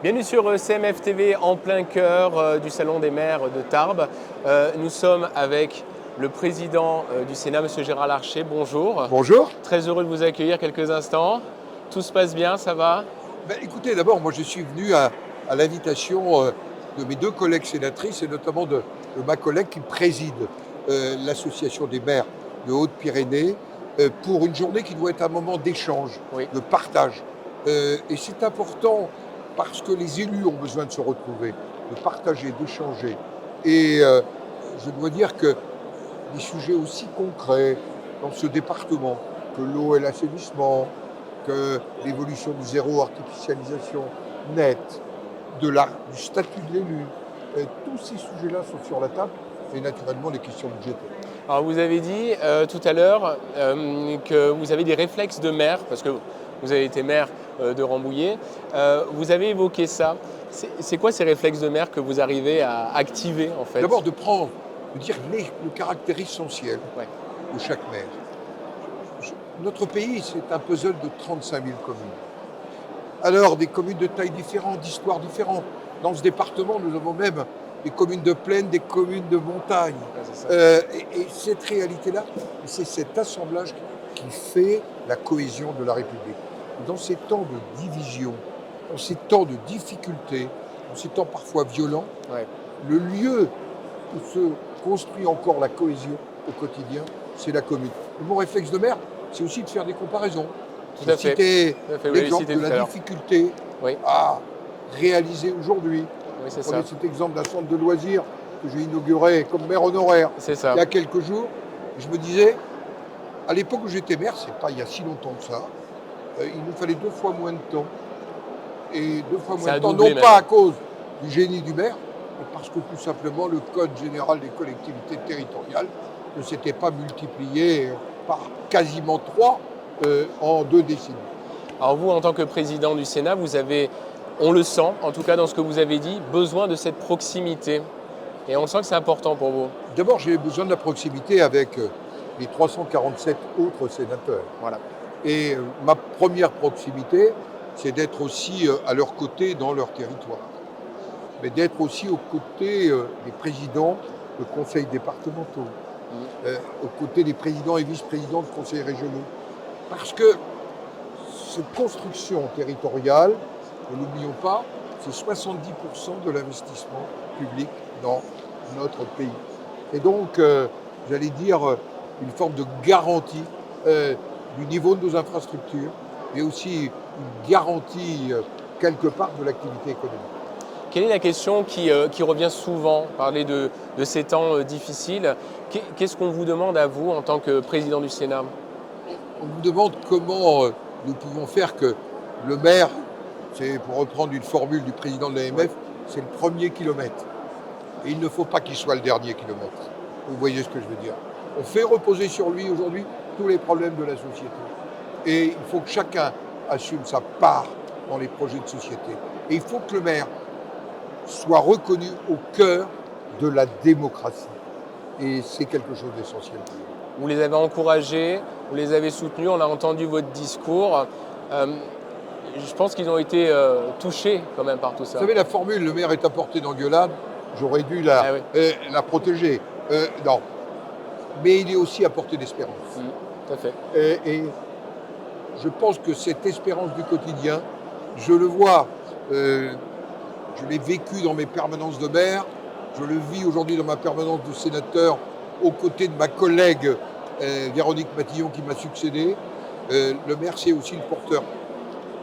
Bienvenue sur CMF TV en plein cœur du Salon des maires de Tarbes. Nous sommes avec le président du Sénat, M. Gérard Larcher. Bonjour. Bonjour. Très heureux de vous accueillir quelques instants. Tout se passe bien, ça va? Écoutez, d'abord, moi je suis venu à l'invitation de mes deux collègues sénatrices et notamment de ma collègue qui préside l'association des maires de Haute-Pyrénées pour une journée qui doit être un moment d'échange, Oui. de partage. Et c'est important parce que les élus ont besoin de se retrouver, de partager, d'échanger. Et je dois dire que des sujets aussi concrets dans ce département que l'eau et l'assainissement, que l'évolution du zéro artificialisation nette, du statut de l'élu, tous ces sujets-là sont sur la table et naturellement les questions budgétaires. Alors vous avez dit tout à l'heure que vous avez des réflexes de maire, parce que vous avez été maire de Rambouillet. Vous avez évoqué ça. C'est quoi ces réflexes de maire que vous arrivez à activer en fait? D'abord de dire le caractère essentiel de chaque maire. Notre pays, c'est un puzzle de 35 000 communes. Alors, des communes de taille différente, d'histoires différentes. Dans ce département, nous avons même des communes de plaine, des communes de montagne. Et cette réalité-là, c'est cet assemblage qui fait la cohésion de la République. Dans ces temps de division, dans ces temps de difficulté, dans ces temps parfois violents, le lieu où se construit encore la cohésion au quotidien, c'est la commune. Mon réflexe de maire, c'est aussi de faire des comparaisons. Tout à fait. Citer l'exemple de la difficulté à réaliser aujourd'hui. Prenez cet exemple d'un centre de loisirs que j'ai inauguré comme maire honoraire il y a quelques jours. Je me disais, à l'époque où j'étais maire, c'est pas il y a si longtemps que ça, il nous fallait 2 fois moins de temps. Et 2 fois moins de temps, non pas à cause du génie du maire, mais parce que tout simplement le Code général des collectivités territoriales ne s'était pas multiplié par quasiment 3 en 2 décennies. Alors vous, en tant que président du Sénat, vous avez, on le sent, en tout cas dans ce que vous avez dit, besoin de cette proximité. Et on sent que c'est important pour vous. D'abord, j'ai besoin de la proximité avec les 347 autres sénateurs. Voilà. Et ma première proximité, c'est d'être aussi à leur côté dans leur territoire. Mais d'être aussi aux côtés des présidents de conseils départementaux, aux côtés des présidents et vice-présidents de conseils régionaux. Parce que cette construction territoriale, ne l'oublions pas, c'est 70% de l'investissement public dans notre pays. Et donc, j'allais dire, une forme de garantie du niveau de nos infrastructures, mais aussi une garantie, quelque part, de l'activité économique. Quelle est la question qui revient souvent, parler de ces temps difficiles? Qu'est-ce qu'on vous demande à vous en tant que président du Sénat? On vous demande comment nous pouvons faire que le maire, c'est pour reprendre une formule du président de l'AMF, c'est le premier kilomètre. Et il ne faut pas qu'il soit le dernier kilomètre. Vous voyez ce que je veux dire. On fait reposer sur lui aujourd'hui tous les problèmes de la société. Et il faut que chacun assume sa part dans les projets de société. Et il faut que le maire soit reconnu au cœur de la démocratie. Et c'est quelque chose d'essentiel. Vous les avez encouragés, vous les avez soutenus, on a entendu votre discours. Je pense qu'ils ont été touchés quand même par tout ça. Vous savez, la formule « le maire est à portée d'engueulade », j'aurais dû la protéger. Non. Mais il est aussi à portée d'espérance. Tout à fait. Et je pense que cette espérance du quotidien, je le vois, je l'ai vécu dans mes permanences de maire, je le vis aujourd'hui dans ma permanence de sénateur aux côtés de ma collègue Véronique Matillon qui m'a succédé. Le maire, c'est aussi le porteur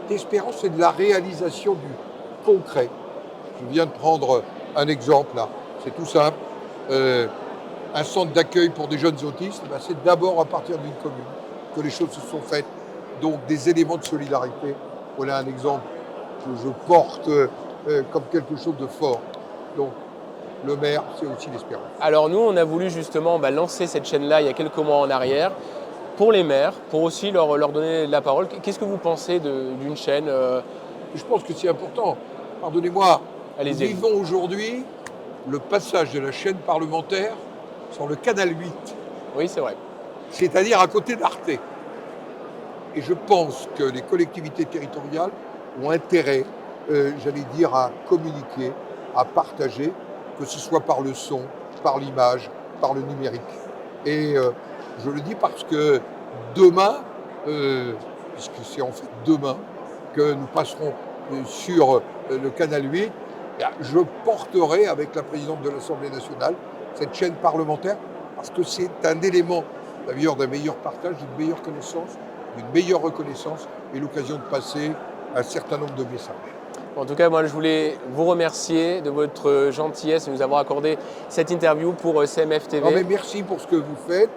d'espérance et de la réalisation du concret. Je viens de prendre un exemple là, c'est tout simple. Un centre d'accueil pour des jeunes autistes, c'est d'abord à partir d'une commune que les choses se sont faites. Donc des éléments de solidarité. Voilà un exemple que je porte comme quelque chose de fort. Donc le maire, c'est aussi l'espérance. Alors nous, on a voulu justement lancer cette chaîne-là il y a quelques mois en arrière pour les maires, pour aussi leur donner la parole. Qu'est-ce que vous pensez d'une chaîne Je pense que c'est important. Pardonnez-moi, nous Allez-y. vivons aujourd'hui le passage de la chaîne parlementaire sur le canal 8. Oui, c'est vrai. C'est-à-dire à côté d'Arte. Et je pense que les collectivités territoriales ont intérêt j'allais dire, à communiquer, à partager, que ce soit par le son, par l'image, par le numérique. Et je le dis parce que demain, puisque c'est en fait demain que nous passerons sur le canal 8, je porterai avec la présidente de l'Assemblée nationale cette chaîne parlementaire parce que c'est un élément d'ailleurs d'un meilleur partage, d'une meilleure connaissance, d'une meilleure reconnaissance et l'occasion de passer un certain nombre de messages. En tout cas, moi, je voulais vous remercier de votre gentillesse de nous avoir accordé cette interview pour CMF TV. Non, mais merci pour ce que vous faites.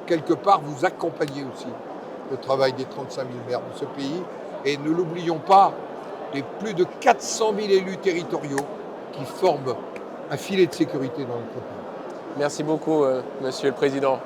Quelque part, vous accompagnez aussi le travail des 35 000 maires de ce pays. Et ne l'oublions pas, les plus de 400 000 élus territoriaux qui forment un filet de sécurité dans notre pays. Merci beaucoup, Monsieur le Président.